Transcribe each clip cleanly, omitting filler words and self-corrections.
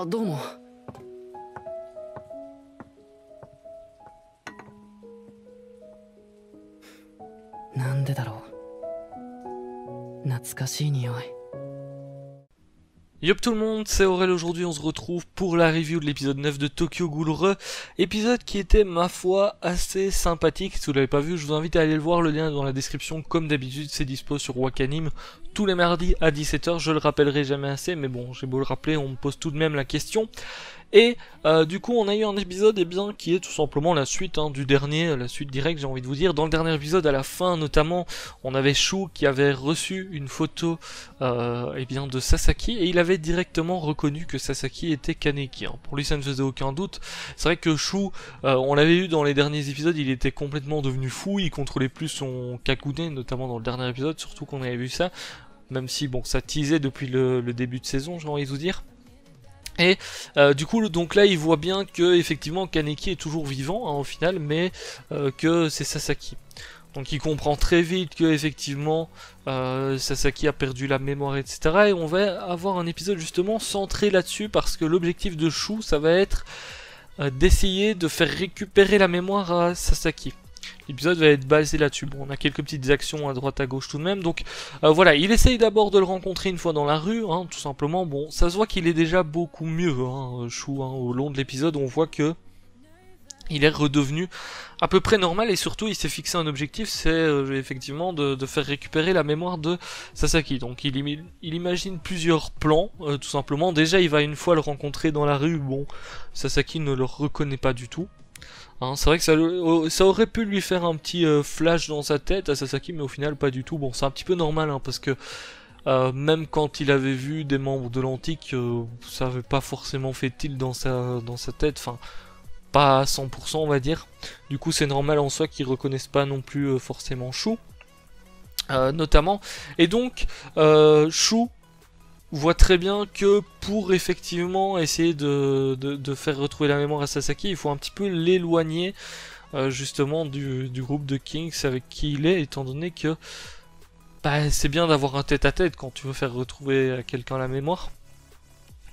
あ、どうも。なんでだろう。懐かしい匂い。 Yop tout le monde, c'est Aurel. Aujourd'hui on se retrouve pour la review de l'épisode 9 de Tokyo Ghoul Re, épisode qui était ma foi assez sympathique. Si vous l'avez pas vu, je vous invite à aller le voir, le lien est dans la description. Comme d'habitude, c'est dispo sur Wakanim tous les mardis à 17 h, je le rappellerai jamais assez, mais bon, j'ai beau le rappeler, on me pose tout de même la question. Et du coup on a eu un épisode qui est tout simplement la suite du dernier, la suite directe j'ai envie de vous dire. Dans le dernier épisode à la fin notamment, on avait Shu qui avait reçu une photo de Sasaki, et il avait directement reconnu que Sasaki était Kaneki. Pour lui ça ne faisait aucun doute. C'est vrai que Shu, on l'avait eu dans les derniers épisodes, il était complètement devenu fou, il contrôlait plus son Kakune, notamment dans le dernier épisode, surtout qu'on avait vu ça, même si bon ça teasait depuis le début de saison j'ai envie de vous dire. Et du coup donc là il voit bien que effectivement Kaneki est toujours vivant au final, mais que c'est Sasaki. Donc il comprend très vite que effectivement Sasaki a perdu la mémoire, etc. Et on va avoir un épisode justement centré là-dessus, parce que l'objectif de Shu ça va être d'essayer de faire récupérer la mémoire à Sasaki. L'épisode va être basé là-dessus. Bon, on a quelques petites actions à droite à gauche tout de même. Donc voilà, il essaye d'abord de le rencontrer une fois dans la rue, tout simplement. Bon, ça se voit qu'il est déjà beaucoup mieux, Shu, au long de l'épisode. On voit que il est redevenu à peu près normal, et surtout il s'est fixé un objectif, c'est effectivement de faire récupérer la mémoire de Sasaki. Donc il imagine plusieurs plans, tout simplement. Déjà il va une fois le rencontrer dans la rue, bon, Sasaki ne le reconnaît pas du tout. C'est vrai que ça aurait pu lui faire un petit flash dans sa tête à Sasaki, mais au final pas du tout. Bon, c'est un petit peu normal, parce que même quand il avait vu des membres de l'Antique, ça avait pas forcément fait tilt dans sa tête, enfin pas à 100% on va dire. Du coup c'est normal en soi qu'ils reconnaissent pas non plus forcément Shu, notamment. Et donc Shu voit très bien que pour effectivement essayer de faire retrouver la mémoire à Sasaki, il faut un petit peu l'éloigner justement du groupe de Kings avec qui il est, étant donné que c'est bien d'avoir un tête-à-tête quand tu veux faire retrouver à quelqu'un la mémoire,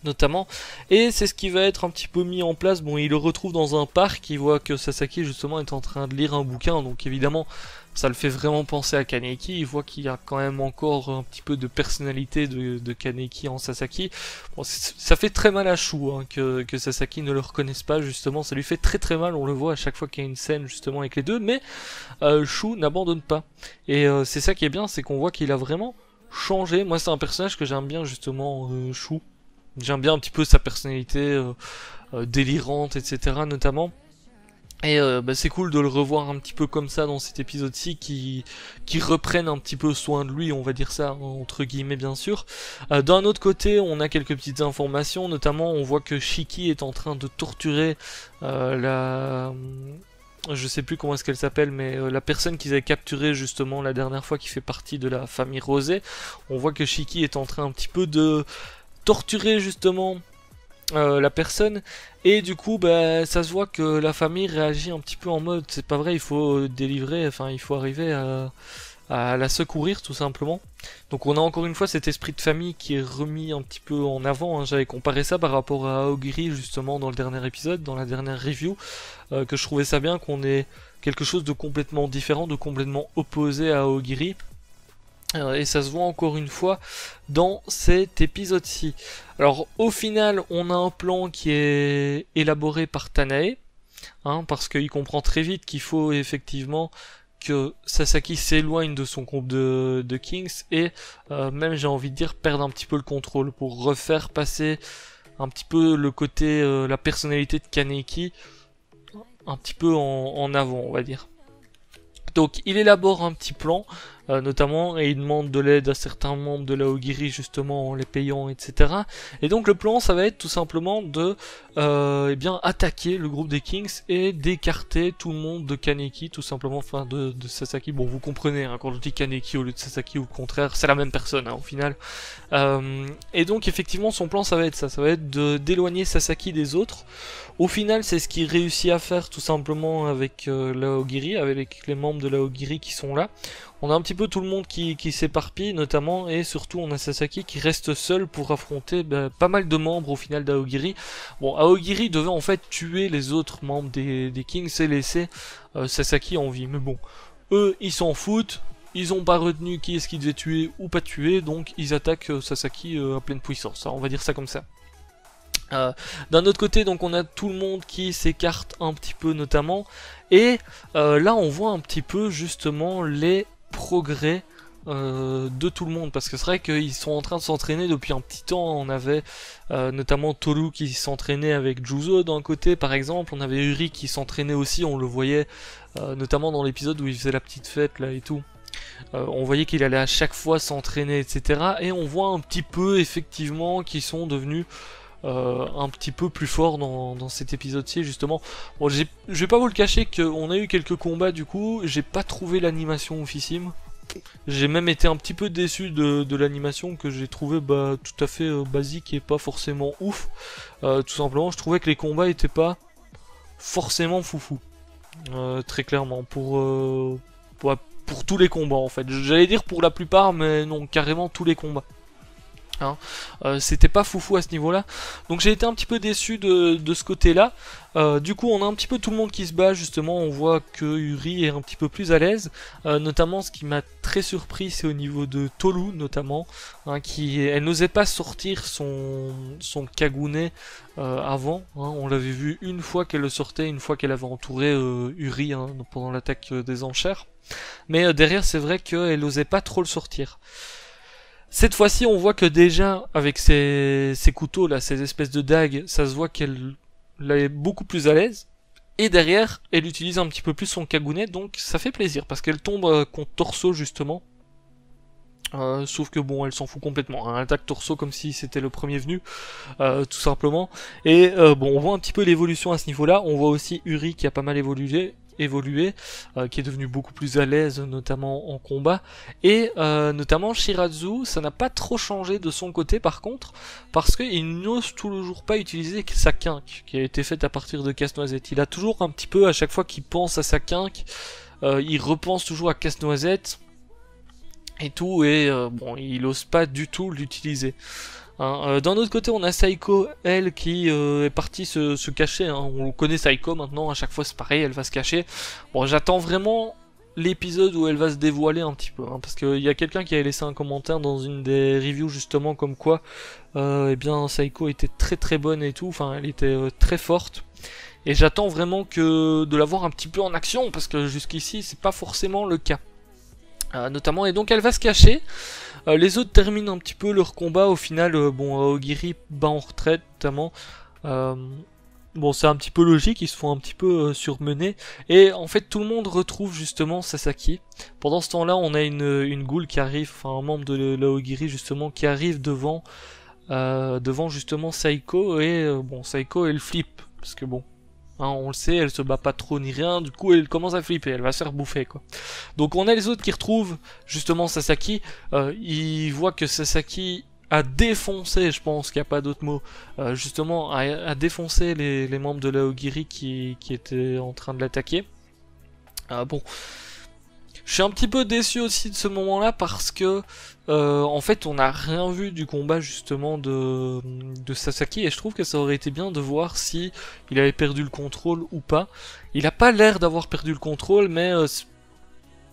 notamment. Et c'est ce qui va être un petit peu mis en place. Bon, il le retrouve dans un parc, il voit que Sasaki justement est en train de lire un bouquin, donc évidemment ça le fait vraiment penser à Kaneki. Il voit qu'il y a quand même encore un petit peu de personnalité de Kaneki en Sasaki. Bon, ça fait très mal à Shu que Sasaki ne le reconnaisse pas, justement, ça lui fait très très mal, on le voit à chaque fois qu'il y a une scène justement avec les deux, mais Shu n'abandonne pas. Et c'est ça qui est bien, c'est qu'on voit qu'il a vraiment changé. Moi c'est un personnage que j'aime bien justement, Shu. J'aime bien un petit peu sa personnalité délirante, etc. notamment. Et c'est cool de le revoir un petit peu comme ça dans cet épisode-ci, qui reprenne un petit peu soin de lui, on va dire ça, entre guillemets bien sûr. D'un autre côté, on a quelques petites informations, notamment on voit que Shiki est en train de torturer je sais plus comment est-ce qu'elle s'appelle, mais la personne qu'ils avaient capturée justement la dernière fois, qui fait partie de la famille Rosé. On voit que Shiki est en train un petit peu de torturer justement la personne, et du coup ça se voit que la famille réagit un petit peu en mode c'est pas vrai, il faut délivrer, enfin il faut arriver à la secourir tout simplement. Donc on a encore une fois cet esprit de famille qui est remis un petit peu en avant, j'avais comparé ça par rapport à Aogiri justement dans le dernier épisode, dans la dernière review, que je trouvais ça bien qu'on ait quelque chose de complètement différent, de complètement opposé à Aogiri. Et ça se voit encore une fois dans cet épisode-ci. Alors au final on a un plan qui est élaboré par Tanae, parce qu'il comprend très vite qu'il faut effectivement que Sasaki s'éloigne de son groupe de Kings, et même j'ai envie de dire perdre un petit peu le contrôle, pour refaire passer un petit peu le côté, la personnalité de Kaneki un petit peu en avant, on va dire. Donc il élabore un petit plan, notamment, et il demande de l'aide à certains membres de la Aogiri justement en les payant, etc. Et donc le plan ça va être tout simplement de attaquer le groupe des Kings et d'écarter tout le monde de Kaneki, tout simplement, enfin de Sasaki. Bon, vous comprenez, quand je dis Kaneki au lieu de Sasaki ou le contraire, c'est la même personne au final. Et donc effectivement son plan ça va être ça, va être d'éloigner Sasaki des autres. Au final c'est ce qu'il réussit à faire tout simplement avec la Aogiri, avec les membres de la Aogiri qui sont là. On a un petit peu tout le monde qui s'éparpille notamment, et surtout on a Sasaki qui reste seul pour affronter pas mal de membres au final d'Aogiri. Bon, Aogiri devait en fait tuer les autres membres des Kings et laisser Sasaki en vie, mais bon, eux ils s'en foutent, ils ont pas retenu qui est-ce qu'ils devaient tuer ou pas tuer, donc ils attaquent Sasaki à pleine puissance, on va dire ça comme ça. D'un autre côté, donc on a tout le monde qui s'écarte un petit peu notamment, et là on voit un petit peu justement les progrès de tout le monde, parce que c'est vrai qu'ils sont en train de s'entraîner depuis un petit temps. On avait notamment Toru qui s'entraînait avec Juzo d'un côté par exemple, on avait Uri qui s'entraînait aussi, on le voyait notamment dans l'épisode où il faisait la petite fête là et tout. On voyait qu'il allait à chaque fois s'entraîner, etc. Et on voit un petit peu effectivement qu'ils sont devenus un petit peu plus forts dans cet épisode-ci justement. Bon, je vais pas vous le cacher qu'on a eu quelques combats du coup, j'ai pas trouvé l'animation oufissime. J'ai même été un petit peu déçu de l'animation que j'ai trouvé tout à fait basique et pas forcément ouf. Tout simplement, je trouvais que les combats étaient pas forcément foufou. Très clairement, pour tous les combats en fait. J'allais dire pour la plupart, mais non, carrément tous les combats. Hein. C'était pas foufou à ce niveau-là, donc j'ai été un petit peu déçu de ce côté-là. Du coup, on a un petit peu tout le monde qui se bat justement. On voit que Uri est un petit peu plus à l'aise. Notamment, ce qui m'a très surpris, c'est au niveau de Tolu, notamment, hein, elle n'osait pas sortir son Kagune avant. Hein. On l'avait vu une fois qu'elle le sortait, une fois qu'elle avait entouré Uri hein, pendant l'attaque des enchères. Mais derrière, c'est vrai qu'elle n'osait pas trop le sortir. Cette fois-ci, on voit que déjà, avec ces couteaux là, ces espèces de dagues, ça se voit qu'elle est beaucoup plus à l'aise. Et derrière, elle utilise un petit peu plus son Kagune, donc ça fait plaisir, parce qu'elle tombe contre Torso justement. Sauf que bon, elle s'en fout complètement. Hein. Elle attaque Torso comme si c'était le premier venu, tout simplement. Et bon, on voit un petit peu l'évolution à ce niveau-là. On voit aussi Uri qui a pas mal évolué, qui est devenu beaucoup plus à l'aise, notamment en combat. Et notamment Shirazu, ça n'a pas trop changé de son côté par contre, parce qu'il n'ose toujours pas utiliser sa quinque, qui a été faite à partir de Casse-Noisette. Il a toujours un petit peu, à chaque fois qu'il pense à sa quinque, il repense toujours à Casse-Noisette, et tout, et bon, il ose pas du tout l'utiliser. Hein, d'un autre côté, on a Saiko, elle, qui est partie se cacher. Hein. On connaît Saiko maintenant, à chaque fois c'est pareil, elle va se cacher. Bon, j'attends vraiment l'épisode où elle va se dévoiler un petit peu. Hein, parce qu'il y a quelqu'un qui a laissé un commentaire dans une des reviews, justement, comme quoi, eh bien, Saiko était très très bonne et tout. Enfin, elle était très forte. Et j'attends vraiment de la voir un petit peu en action, parce que jusqu'ici, c'est pas forcément le cas. Notamment, et donc elle va se cacher. Les autres terminent un petit peu leur combat. Au final, bon, Aogiri bat en retraite notamment. Bon, c'est un petit peu logique, ils se font un petit peu surmener. Et en fait, tout le monde retrouve justement Sasaki. Pendant ce temps-là, on a une ghoul qui arrive, enfin un membre de l'Aogiri justement, qui arrive devant justement Saiko. Et bon, Saiko elle flippe, parce que bon, hein, on le sait, elle se bat pas trop ni rien, du coup elle commence à flipper, elle va se faire bouffer quoi. Donc on a les autres qui retrouvent justement Sasaki, ils voient que Sasaki a défoncé, je pense qu'il n'y a pas d'autre mot, justement a défoncé les membres de l'Aogiri qui étaient en train de l'attaquer. Bon, je suis un petit peu déçu aussi de ce moment-là parce que en fait on n'a rien vu du combat justement de Sasaki, et je trouve que ça aurait été bien de voir si il avait perdu le contrôle ou pas. Il a pas l'air d'avoir perdu le contrôle, mais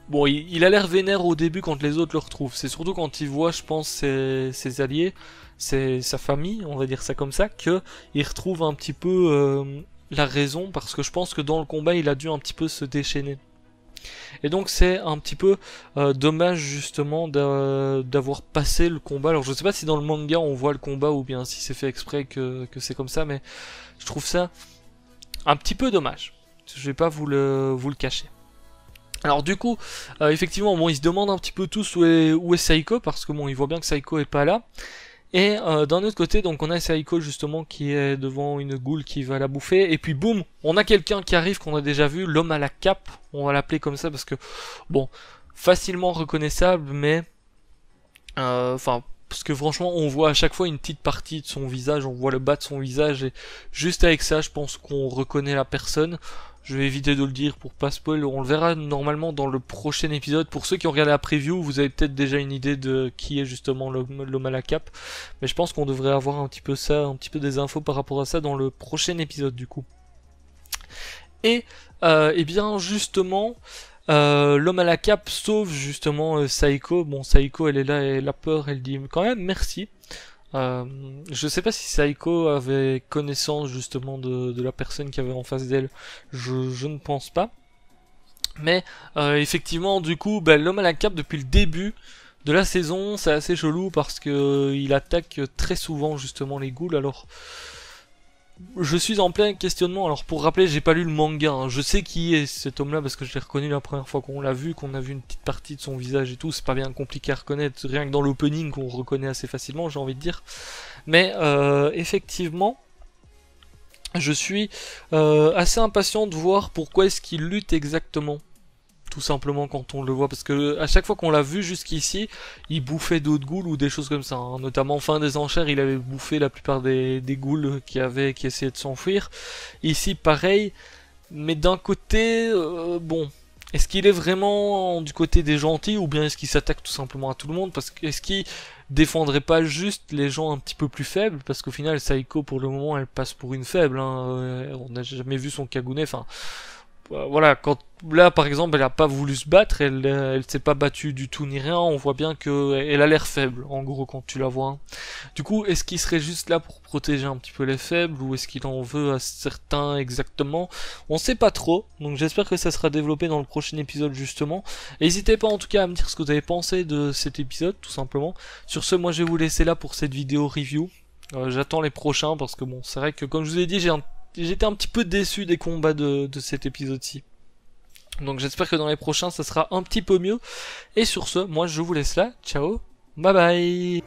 bon, il a l'air vénère au début quand les autres le retrouvent. C'est surtout quand il voit, je pense, ses alliés, sa famille, on va dire ça comme ça, que il retrouve un petit peu la raison, parce que je pense que dans le combat il a dû un petit peu se déchaîner. Et donc c'est un petit peu dommage justement d'avoir passé le combat. Alors je sais pas si dans le manga on voit le combat ou bien si c'est fait exprès que c'est comme ça, mais je trouve ça un petit peu dommage. Je vais pas vous le cacher. Alors du coup, effectivement, bon, ils se demandent un petit peu tous où est Saiko, parce que bon, ils voient bien que Saiko est pas là. Et d'un autre côté, donc on a Saiko justement qui est devant une ghoul qui va la bouffer, et puis boum, on a quelqu'un qui arrive qu'on a déjà vu, l'homme à la cape, on va l'appeler comme ça parce que, bon, facilement reconnaissable, mais, enfin, parce que franchement on voit à chaque fois une petite partie de son visage, on voit le bas de son visage, et juste avec ça je pense qu'on reconnaît la personne. Je vais éviter de le dire pour pas spoil, on le verra normalement dans le prochain épisode. Pour ceux qui ont regardé la preview, vous avez peut-être déjà une idée de qui est justement l'homme à la cape, mais je pense qu'on devrait avoir un petit peu ça, un petit peu des infos par rapport à ça dans le prochain épisode du coup. Et bien justement, l'homme à la cape sauve justement Saeko. Bon, Saeko elle est là, elle a peur, elle dit quand même merci. Je sais pas si Saeko avait connaissance justement de la personne qui avait en face d'elle, je ne pense pas. Mais effectivement, du coup, l'homme à la cape depuis le début de la saison, c'est assez chelou parce que il attaque très souvent justement les ghouls. Alors, je suis en plein questionnement. Alors pour rappeler, j'ai pas lu le manga, hein. Je sais qui est cet homme-là parce que je l'ai reconnu la première fois qu'on l'a vu, qu'on a vu une petite partie de son visage et tout. C'est pas bien compliqué à reconnaître, rien que dans l'opening qu'on reconnaît assez facilement, j'ai envie de dire. Mais effectivement, je suis assez impatient de voir pourquoi est-ce qu'il lutte exactement. Tout simplement quand on le voit, parce que à chaque fois qu'on l'a vu jusqu'ici, il bouffait d'autres ghouls ou des choses comme ça, hein. Notamment fin des enchères, il avait bouffé la plupart des ghouls qui essayaient de s'enfuir. Ici pareil, mais d'un côté, bon, est-ce qu'il est vraiment du côté des gentils ou bien est-ce qu'il s'attaque tout simplement à tout le monde? Parce que est-ce qu'il défendrait pas juste les gens un petit peu plus faibles? Parce qu'au final, Saeko pour le moment, elle passe pour une faible, hein. On n'a jamais vu son Kagune, enfin voilà, quand là par exemple elle a pas voulu se battre, elle s'est pas battue du tout ni rien, on voit bien que elle a l'air faible en gros quand tu la vois, hein. Du coup, est-ce qu'il serait juste là pour protéger un petit peu les faibles ou est-ce qu'il en veut à certains exactement? On sait pas trop, donc j'espère que ça sera développé dans le prochain épisode justement. N'hésitez pas en tout cas à me dire ce que vous avez pensé de cet épisode tout simplement. Sur ce, moi je vais vous laisser là pour cette vidéo review. J'attends les prochains parce que bon, c'est vrai que comme je vous ai dit, j'étais un petit peu déçu des combats de cet épisode-ci. Donc j'espère que dans les prochains, ça sera un petit peu mieux. Et sur ce, moi je vous laisse là. Ciao, bye bye.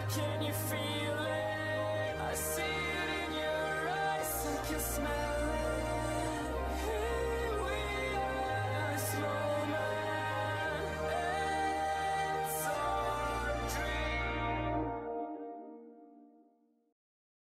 Can you feel it? I see it in your eyes. I can smell